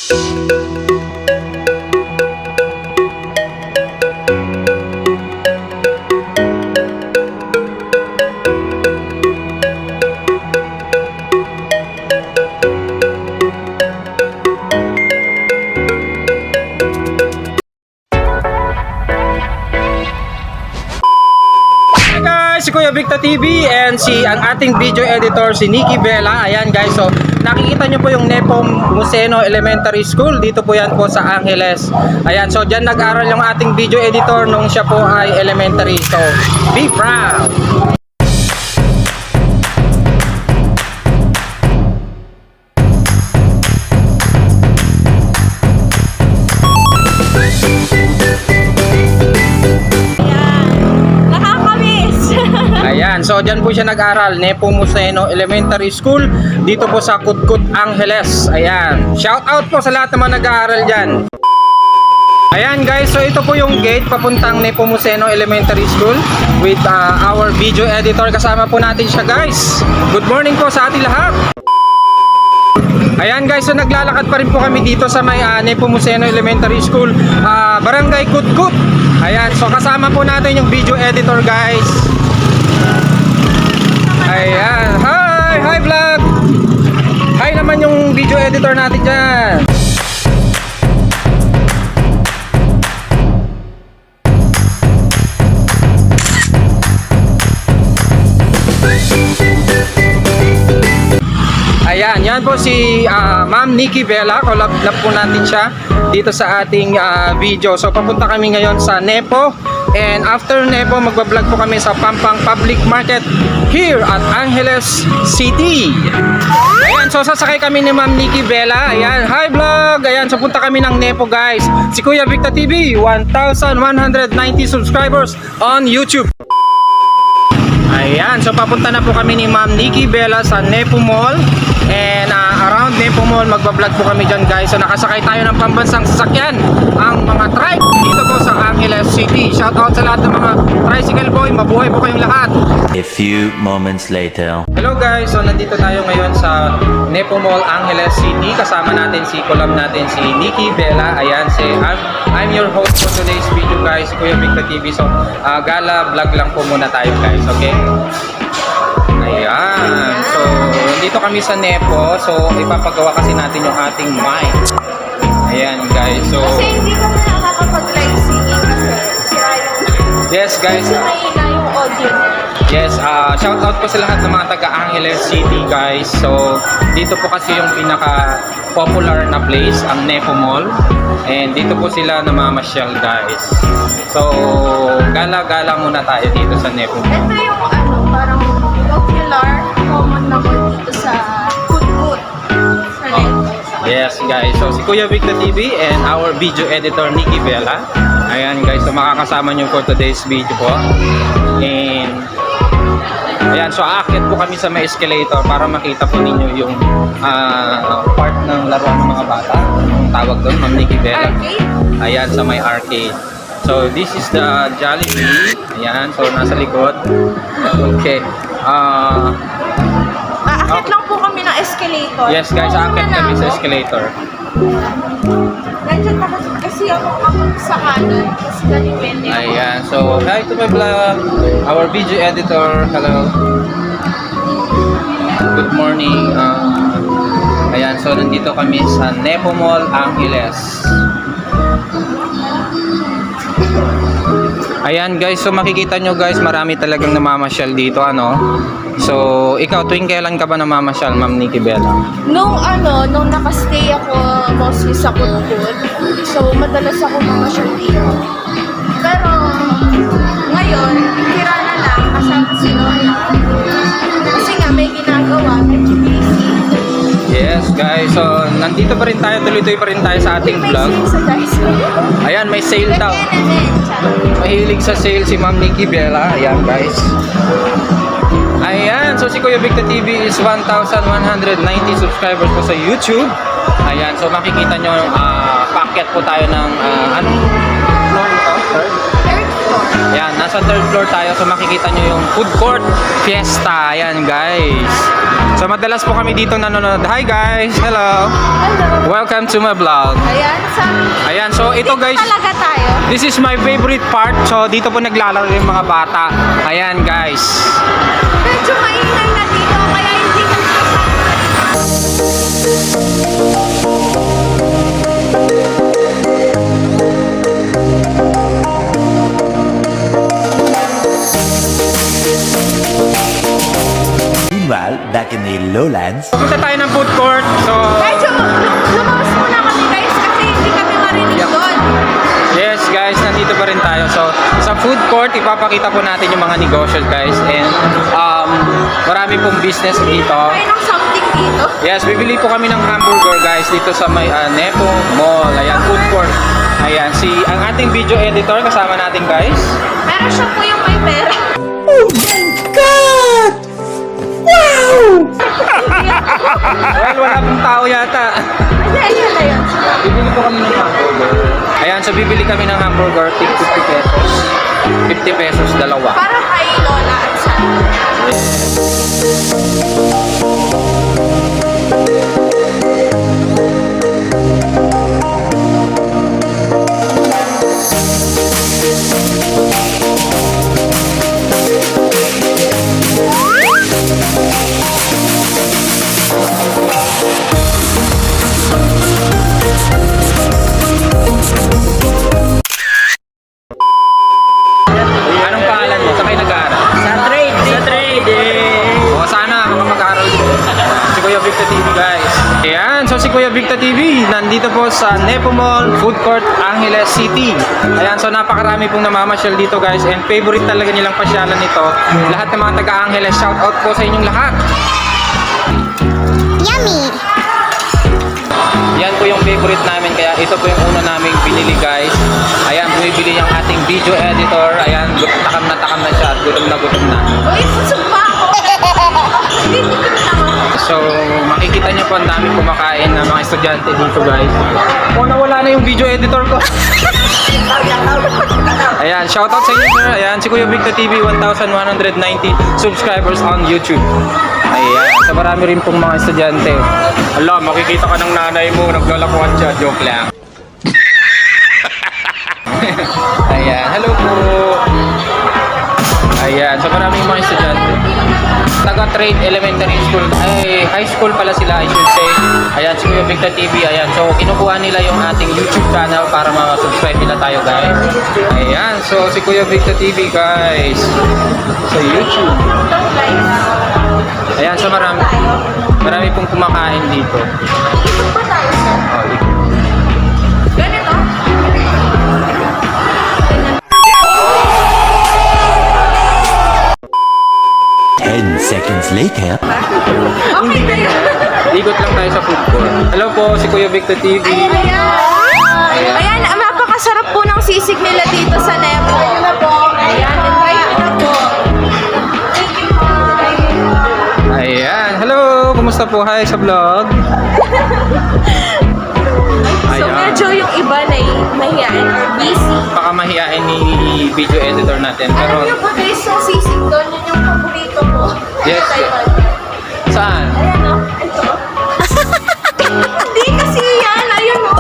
Si Kuya Victor TV and ang ating video editor si Nikki Bella. Ayan guys, so nakikita nyo po yung Nepo Muceno Elementary School. Dito po yan po sa Angeles. Ayan, so dyan nag-aral yung ating video editor nung siya po ay elementary. So be proud! Ayan, so dyan po siya nag-aral, Nepo Muceno Elementary School, dito po sa Kutkut, Angeles. Ayan, shout out po sa lahat naman nag-aaral dyan. Ayan guys, so ito po yung gate papuntang Nepo Muceno Elementary School with our video editor. Kasama po natin siya guys. Good morning po sa ating lahat. Ayan guys, so naglalakad pa rin po kami dito sa may Nepo Muceno Elementary School, Barangay Kutkut. Ayan, so kasama po natin yung video editor guys. Ayan, hi vlog. Hi naman yung video editor natin dyan. Ayan, yan po si Ma'am Nikki Bella. Collab po natin siya dito sa ating video. So papunta kami ngayon sa Nepo. And after Nepo, magbablog po kami sa Pampang Public Market here at Angeles City. Ayan, so sasakay kami ni Ma'am Nikki Bella. Ayan, hi vlog. Ayan, so punta kami ng Nepo guys. Si Kuya Victor TV, 1,190 subscribers on YouTube. Ayan, so papunta na po kami ni Ma'am Nikki Bella sa Nepo Mall. And around Nepo Mall, magbablog po kami dyan guys. So nakasakay tayo ng pambansang sasakyan, ang mga trike dito po sa Angeles City. Shout out sa lahat ng mga tricycle boy, mabuhay po kayong lahat. A few moments later. Hello guys, so nandito tayo ngayon sa Nepo Mall, Angeles City. Kasama natin si collab natin si Nikki Bella. Ayan, I'm your host for today's video guys, Kuya Victor TV. So gala vlog lang po muna tayo guys, okay? Ayan, so dito kami sa Nepo. So ipapagawa kasi natin yung ating mic. Ayan guys, so kasi hindi kami nakakapag-live singing kasi sira yung yes guys, mahina yung audio. yes, shout out po sa lahat ng mga taga Angeles City guys. So dito po kasi yung pinaka popular na place, ang Nepo Mall. And dito po sila namamasyal guys. So gala-gala muna tayo dito sa Nepo Mall. Ito yung parang popular common na po dito sa Kutkut sa Nepo. Yes guys, so si Kuya Victor TV and our video editor Nikki Bella. Ayan guys, so makakasama nyo for today's video po. And ayan, so aakyat po kami sa may escalator para makita po ninyo yung part ng laruan ng mga bata. Ang tawag doon, Ma'am Nikki Bella. Arcade? Ayan, sa may arcade. So this is the Jollibee. Ayan, so nasa likod. Okay. Aakyat lang po kami ng escalator. Yes guys, aakyat kami sa escalator. Nandiyan kasi ako sa kanan. Kasi depende ako. Ayan, so hi to my vlog, our video editor, hello. Good morning. Ayan, so nandito kami sa Nepo Mall, Angeles. Ayan guys, so makikita nyo guys, marami talagang namamasyal dito, ano. So, ikaw, tuwing kailan ka ba namamasyal, Ma'am Nikki Bella? Nung nakastay ako mostly sa Kutkut, so madalas ako mamasyal dito. Pero ngayon, tira na lang kasama si Lola. Kasi nga may ginagawa, medyo busy. Yes guys, so nandito pa rin tayo, tuloy-tuloy pa rin tayo sa ating May vlog. sale sa guys. Ayan, may sale daw. Mahilig sa sale si Ma'am Nikki Bella. Ayan guys. Ayan, so si Kuya Victor TV is 1,190 subscribers po sa YouTube. Ayan, so makikita nyo, paakyat po tayo ng, anong floor ito? Third? Third floor. Ayan, nasa third floor tayo, so makikita nyo yung food court fiesta. Ayan guys. So madalas po kami dito nanonood. Hi guys! Hello! Hello. Welcome to my vlog. Ayan, So ito guys, talaga tayo. this is my favorite part. So dito po naglalaro yung mga bata. Ayan guys. Medyo maingay na dito, kaya hindi ka Meanwhile, back in the lowlands, Punta tayo ng food court. So Medyo lumawas muna kami guys kasi hindi kami marinig Yep. doon. yes guys, nandito pa rin tayo. So sa food court, ipapakita po natin yung mga negosyo guys. And marami pong business dito. Kain ng something dito. Yes, bibili po kami ng hamburger guys dito sa may Nepo Mall. Ayan, food court. Ayan, ang ating video editor kasama natin guys. Pero siya po yung may pera. Well, wala pong tao yata. Ayun na yun. Bibili po kami ng hamburger. Ayan, so bibili kami ng hamburger, 50 pesos. 50 pesos, dalawa. Para kay Lola at Sandy. Anong pangalan mo? Saan kayo nag-aaral? Sa trading. O sana, mga mag-aaral din. Si Kuya Victor TV guys. Ayan, so si Kuya Victor TV, nandito po sa Nepo Mall, Food Court, Angeles City. Ayan, so napakarami pong namamasyal dito guys. And favorite talaga nilang pasyalan nito. Lahat ng mga taga-Angeles, shout out po sa inyong lahat. Yummy! Yan po yung favorite namin, kaya ito po yung una naming binili guys. Ayan, bumibili yung ating video editor. Ayan, takam na siya at gutom na. Uy, pusog pa ako! Hindi ko naman. So, makikita niyo po ang dami kumakain na mga estudyante dito guys. O, nawala na yung video editor ko. Ayan, shoutout sa inyo sir. Ayan, si Kuya Victor TV, 1,190 subscribers on YouTube. Ayan, so marami rin pong mga estudyante. Ala, makikita ka ng nanay mo, naglalakuan siya. Joke lang. Ayan, hello po. Ayan, so maraming mga estudyante. Taga-Trade Elementary School, ay high school pala sila I should say. Ayan, si Kuya Victor TV, ayan. So, kinukuha nila yung ating YouTube channel para ma-subscribe nila tayo guys. Ayan, so si Kuya Victor TV guys. Sa YouTube. Ayan, so marami pong kumakain dito. Ikot pa tayo, sir. Oh, ikot. Ganito? 10 seconds later. Okay na yun. Ikot lang tayo sa food court. Hello po, si Kuya Victor TV. Ayan, napakasarap po ng sisig nila dito sa Nepo. Ayun na po. Ayan, try nyo na po. Thank you po. Ayan, hello, kumusta po? Hi sa vlog. So medyo yung iba na mahihain or busy. Baka mahihain ni video editor natin. Pero, Alam niyo ba guys, yung sisig doon, yun yung paborito ko. Yes. Taiwan. saan? Ayan o, ito. Hindi kasi yan, ayun o.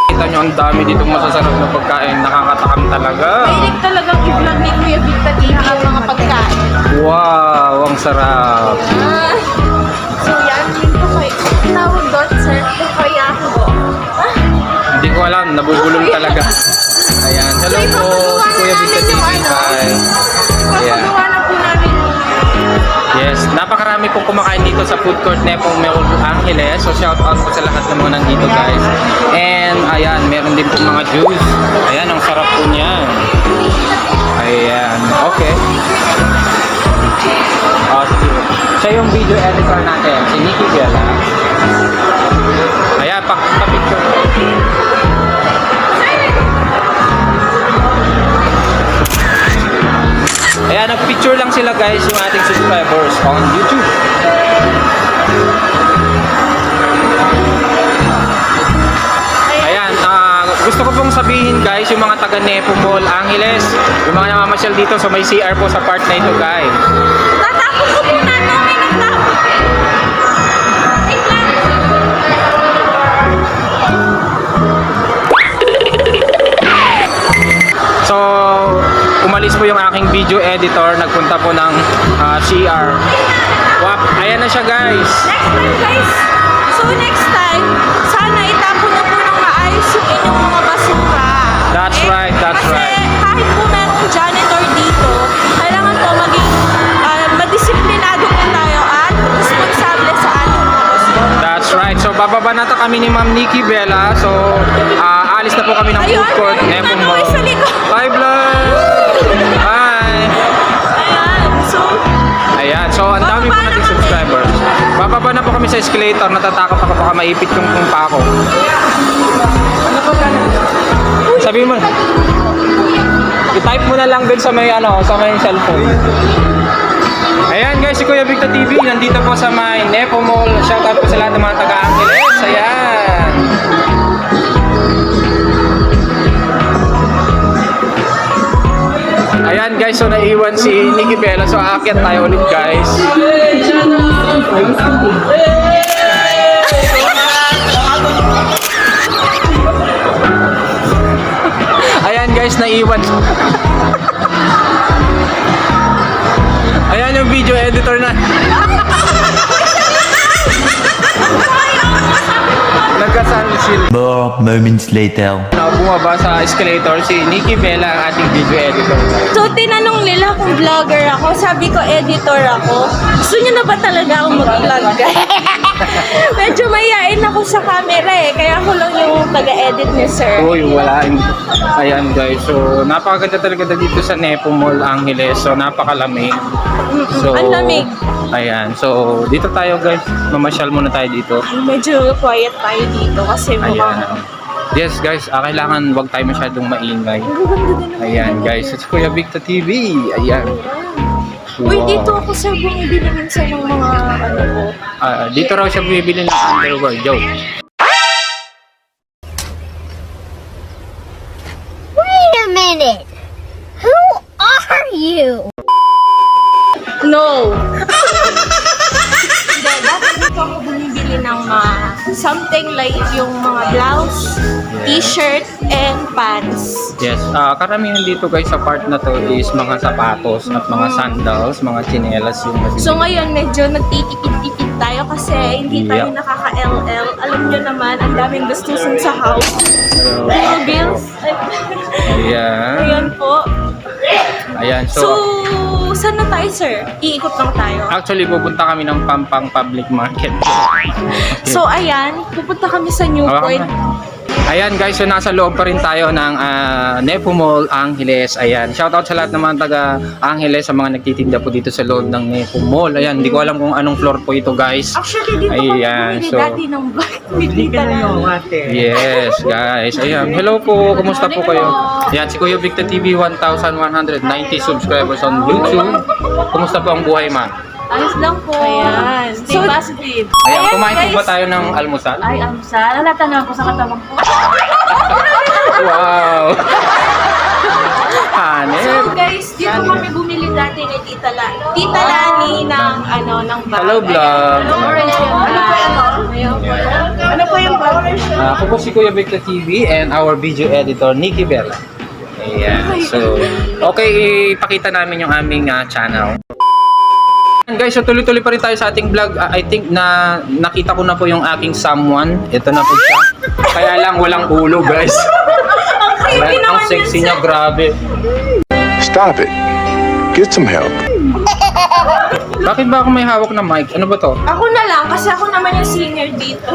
Kita nyo, ang dami ditong masasarap na pagkain. Nakakatakam talaga. Mahilig talagang i-vlog ni Kuya Victor TV ang mga pagkain. Wow, ang sarap. So yan, yun po kayo. Tawag doon, sir, po kaya ako. Hindi ko alam, nabubulong talaga. Ayan, hello po, si Kuya Victor TV. Hi. Ayan. Papagawa na po namin. Yes, napakarami pong kumakain dito sa food court Nepo Mall Angeles. So shout out po sa lahat ng mga nandito guys. And ayan, meron din pong mga juice. Ayan, ang sarap po niyan. Ayan, okay. Sige. Siya yung video editor natin, si Nikki Bella. Ayan, pa-picture. Ayan, nag-picture lang sila guys yung ating subscribers on YouTube. Ayan, gusto ko pong sabihin guys, yung mga taga Nepo Mall Angeles, yung mga namamasyal dito sa may CR po sa part na ito guys. Tatapos ko po na namin ang tapos. editor, nagpunta po ng CR. Wap, ayan na siya guys. Next time guys, so next time, sana itapon na po ng maayos yung inyong mga basura. That's right, that's kasi right. kahit po merong janitor dito, kailangan po maging madisiplinado po tayo at responsable sa ating mga basura. That's right. So bababa na to kami ni Ma'am Nikki Bella. So alis na po kami ng food court. Ayun, Nepo may Mall. sa likod. Bye vlog! Bye! Ayan, so, Ayan, so ang dami po Bababa na nating kami. subscribers. Bababa na po kami sa escalator. Natatakot ako baka maipit yung pa ako. Sabi mo. I-type mo na lang din sa may sa may cellphone. Ayan guys, si Kuya Victor TV nandito po sa may Nepo Mall. Shoutout po sa lahat ng mga taga-Angeles. Ayan. Ayan guys, so naiwan si Nikki Bella. So aakyat tayo ulit guys. Ayan guys, naiwan. Ayan yung video editor na. Nagkasali sila. More moments later. Bumaba sa escalator si Nikki Bella, ang ating video editor. so tinanong nila kung vlogger ako. Sabi ko, editor ako. Gusto niyo na ba talaga akong mag-vlog guys? Medyo mayayain ako sa camera eh. Kaya ako lang yung taga-edit ni sir. Uy, wala. Ayan guys, so napakaganda talaga dito sa Nepo Mall, Angeles. So napakalamig. So, Ang lamig. Ayan, so dito tayo guys. Mamasyal muna tayo dito. Medyo quiet tayo dito kasi Ayan. mukhang... Yes guys, kailangan wag tayo masyadong maingay. Ayan guys, it's Kuya Victor TV. Ayan. Uy, Wow. dito ako sa bumibili minsan ng mga ano ko. Dito raw siya bumibili ng underwear. Joke. Wait a minute. Who are you? No! Hindi, dati dito ako bumibili ng something like yung mga blouse, t-shirt, and pants. Yes, karamihan dito guys sa part na to is mga sapatos at mga sandals, mga tsinelas yung mabibili. So ngayon, medyo nagtitipid-tipid tayo kasi hindi tayo Yep. nakaka-LL. Alam nyo naman, ang daming gastusin sa house. Mga bills. Ayan. Ayan po. Ayan, So, saan na tayo, sir? Iikot lang tayo. actually pupunta kami ng Pampang Public Market. So, ayan, pupunta kami sa New Hawakan Point. mo. Ayan guys, so nasa loob pa rin tayo ng Nepo Mall, Angeles. Ayan, shoutout sa lahat ng mga taga Angeles, sa mga nagtitinda po dito sa loob ng Nepo Mall. Ayan, hindi ko alam kung anong floor po ito guys. Actually, dito Ayan, kami so- dati ng bike. Bibita na. Yes, guys. Ayan. Hello po. Kumusta po kayo? Ayan, si Kuya Victor TV, 1,190 subscribers on YouTube. Kumusta po ang buhay, ma'am? Ayos lang po. Ayan. Stay So, positive. Ayan, Ayan, kumain po ba guys. tayo ng almusal? Ay, amsal. Alata na ako sa katawan ko. Wow! So Hanep. guys, dito kami bumili dati ni Tita Lani. Tita Lani ng ng bag. Hello, vlog. Orange yung Ano po yung bag? Ako po si Kuya Victor TV and our video editor, Nikki Bella. Ayan. So, okay, ipakita namin yung aming channel. Guys, so tuloy-tuloy pa rin tayo sa ating vlog. I think na nakita ko na po yung aking someone. Ito na po siya. Kaya lang walang ulo, guys. Ayan, ang sexy niya, grabe. Stop it. Get some help. Bakit ba ako may hawak na mic? Ano ba to? Ako na lang, kasi ako naman yung senior dito.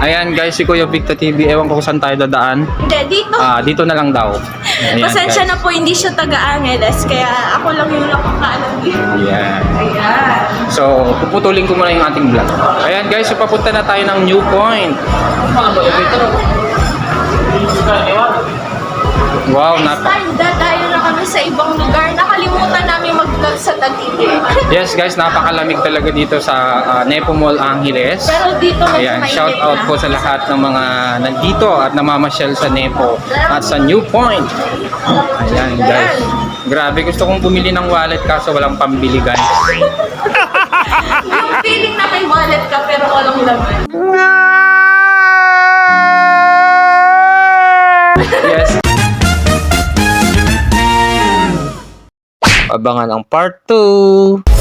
Ayan guys, si Kuya Victor TV. Ewan ko kung saan tayo dadaan. Hindi, dito. Dito na lang daw. Ayan, Pasensya guys. na po, hindi siya taga-Angeles. Kaya ako lang yung nakakaalam dito. Ayan. Ayan. So, puputulin ko muna yung ating vlog. Ayan guys, so papunta na tayo ng New Point. Wow, Next time, dadayo na kami sa ibang lugar. Nakalimutan namin mag-vlog sa Taguig eh. Yes guys, napakalamig talaga dito sa Nepo Mall Angeles. Pero dito mas Ayan, mainit shout out na. po sa lahat ng mga nandito at namamasyal sa Nepo at sa New Point. Ayan guys. Grabe, gusto kong bumili ng wallet kaso walang pambili guys. Yung feeling na may wallet ka pero walang laman. Yes. Abangan ang part 2.